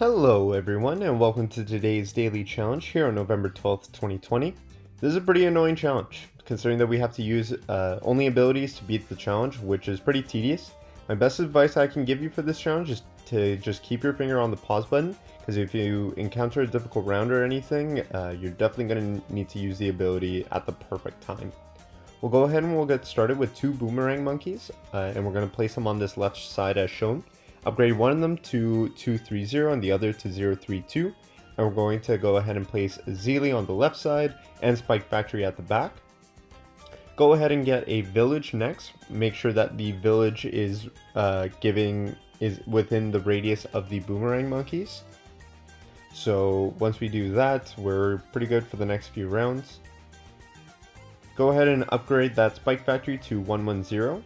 Hello everyone and welcome to today's daily challenge here on November 12th, 2020. This is a pretty annoying challenge, considering that we have to use only abilities to beat the challenge, which is pretty tedious. My best advice I can give you for this challenge is to just keep your finger on the pause button, because if you encounter a difficult round or anything, you're definitely going to need to use the ability at the perfect time. We'll go ahead and we'll get started with two boomerang monkeys, and we're going to place them on this left side as shown. Upgrade one of them to 230 and the other to 032, and we're going to go ahead and place Zeely on the left side and Spike Factory at the back. Go ahead and get a village next. Make sure that the village is within the radius of the boomerang monkeys. So once we do that, we're pretty good for the next few rounds. Go ahead and upgrade that Spike Factory to 110.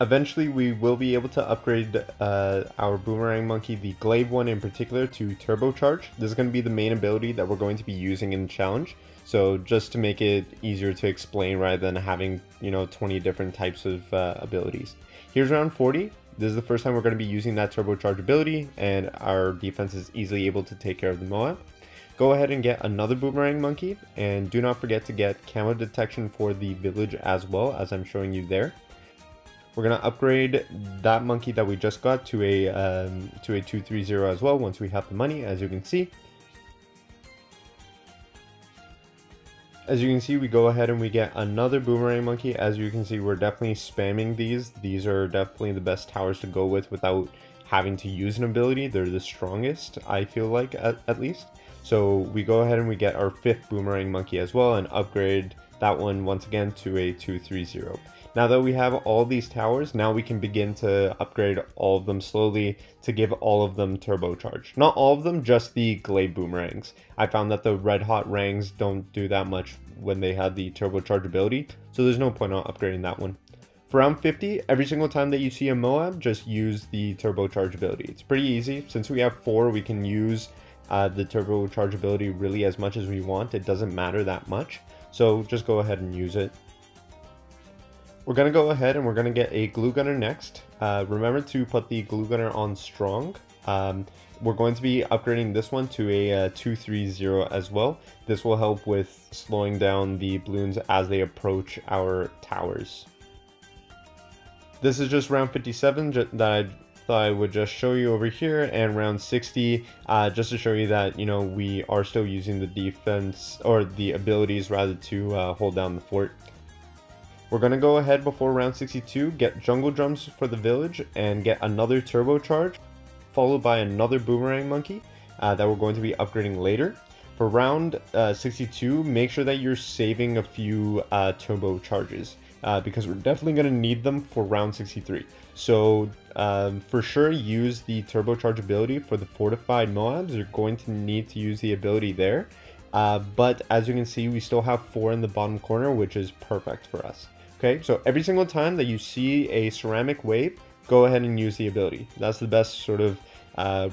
Eventually we will be able to upgrade our boomerang monkey, the glaive one in particular, to turbocharge. This is going to be the main ability that we're going to be using in the challenge. So just to make it easier to explain rather than having 20 different types of abilities. Here's round 40. This is the first time we're going to be using that turbocharge ability, and our defense is easily able to take care of the Moab. Go ahead and get another boomerang monkey, and do not forget to get camo detection for the village as well, as I'm showing you there. We're going to upgrade that monkey that we just got to a 230 as well once we have the money, as you can see. As you can see, we go ahead and we get another boomerang monkey. As you can see, we're definitely spamming these. These are definitely the best towers to go with without having to use an ability. They're the strongest, I feel like, at least. So we go ahead and we get our fifth boomerang monkey as well and upgrade that one once again to a 230. Now that we have all these towers, now we can begin to upgrade all of them slowly to give all of them turbocharge. Not all of them, just the glaive boomerangs. I found that the red hot rangs don't do that much when they had the turbocharge ability, so there's no point on upgrading that one. For round 50, every single time that you see a Moab, just use the turbocharge ability. It's pretty easy. Since we have 4, we can use the turbocharge ability really as much as we want. It doesn't matter that much, so just go ahead and use it. We're going to go ahead and we're going to get a glue gunner next. Remember to put the glue gunner on strong. We're going to be upgrading this one to a 230 as well. This will help with slowing down the balloons as they approach our towers. This is just round 57 that I thought I would just show you over here, and round 60 just to show you that we are still using the defense, or the abilities rather, to hold down the fort. We're going to go ahead before round 62, get jungle drums for the village and get another turbocharge, followed by another boomerang monkey that we're going to be upgrading later. For round 62, make sure that you're saving a few turbocharges because we're definitely going to need them for round 63. So for sure, use the turbocharge ability for the fortified Moabs. You're going to need to use the ability there. But as you can see, we still have 4 in the bottom corner, which is perfect for us. Okay, so every single time that you see a ceramic wave, go ahead and use the ability. That's the best sort of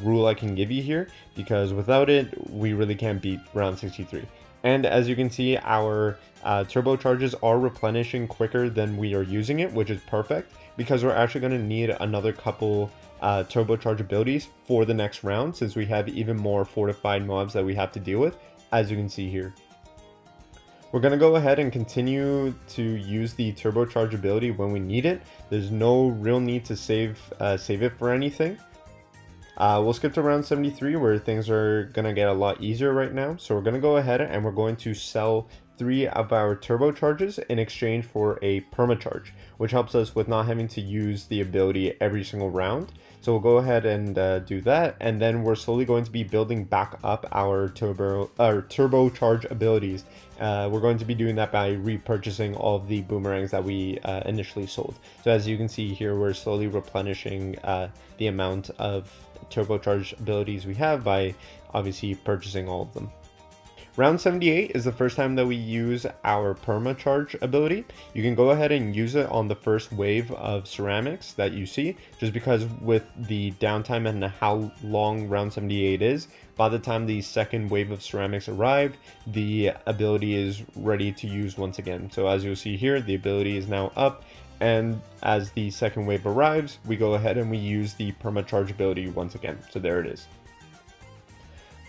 rule I can give you here, because without it, we really can't beat round 63. And as you can see, our turbocharges are replenishing quicker than we are using it, which is perfect, because we're actually going to need another couple turbocharge abilities for the next round, since we have even more fortified mobs that we have to deal with, as you can see here. We're going to go ahead and continue to use the turbocharge ability when we need it. There's no real need to save it for anything. We'll skip to round 73 where things are going to get a lot easier right now. So we're going to go ahead and we're going to sell 3 of our turbocharges in exchange for a permacharge, which helps us with not having to use the ability every single round. So we'll go ahead and do that, and then we're slowly going to be building back up our turbocharge abilities. We're going to be doing that by repurchasing all of the boomerangs that we initially sold. So as you can see here, we're slowly replenishing the amount of turbocharge abilities we have by obviously purchasing all of them. Round 78 is the first time that we use our permacharge ability. You can go ahead and use it on the first wave of ceramics that you see, just because with the downtime and how long round 78 is, by the time the second wave of ceramics arrive, the ability is ready to use once again. So as you'll see here, the ability is now up, and as the second wave arrives, we go ahead and we use the permacharge ability once again. So there it is.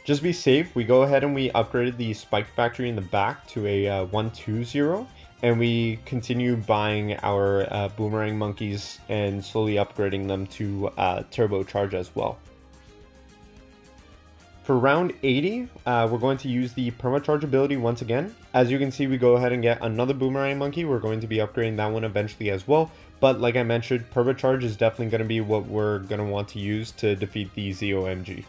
Just to be safe, we go ahead and we upgraded the spike factory in the back to a 120, and we continue buying our boomerang monkeys and slowly upgrading them to turbocharge as well. For round 80, we're going to use the permacharge ability once again. As you can see, we go ahead and get another boomerang monkey. We're going to be upgrading that one eventually as well. But like I mentioned, permacharge is definitely going to be what we're going to want to use to defeat the ZOMG.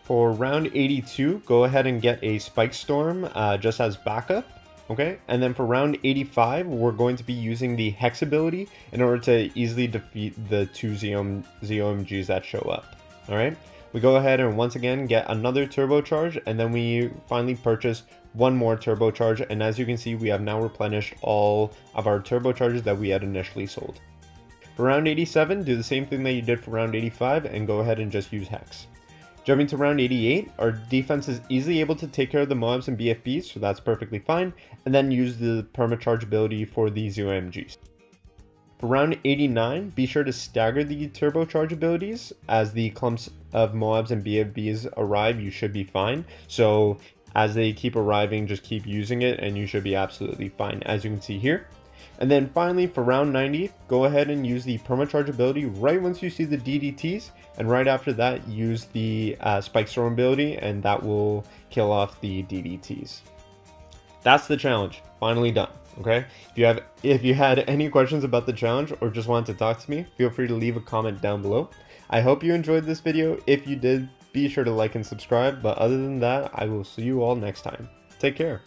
For round 82, go ahead and get a Spike Storm just as backup. Okay, and then for round 85, we're going to be using the Hex ability in order to easily defeat the two ZOMGs that show up. Alright, we go ahead and once again get another turbocharge, and then we finally purchase one more turbocharge, and as you can see, we have now replenished all of our turbocharges that we had initially sold. For round 87, do the same thing that you did for round 85 and go ahead and just use Hex. Jumping to round 88, our defense is easily able to take care of the Moabs and BFBs, so that's perfectly fine, and then use the permacharge ability for the ZOMGs. For round 89, be sure to stagger the turbocharge abilities. As the clumps of Moabs and BFBs arrive, you should be fine. So as they keep arriving, just keep using it and you should be absolutely fine, as you can see here. And then finally, for round 90, go ahead and use the permacharge ability right once you see the DDTs, and right after that, use the Spike Storm ability, and that will kill off the DDTs. That's the challenge, finally done. Okay, if you had any questions about the challenge or just wanted to talk to me, feel free to leave a comment down below. I hope you enjoyed this video. If you did, be sure to like and subscribe. But other than that, I will see you all next time. Take care.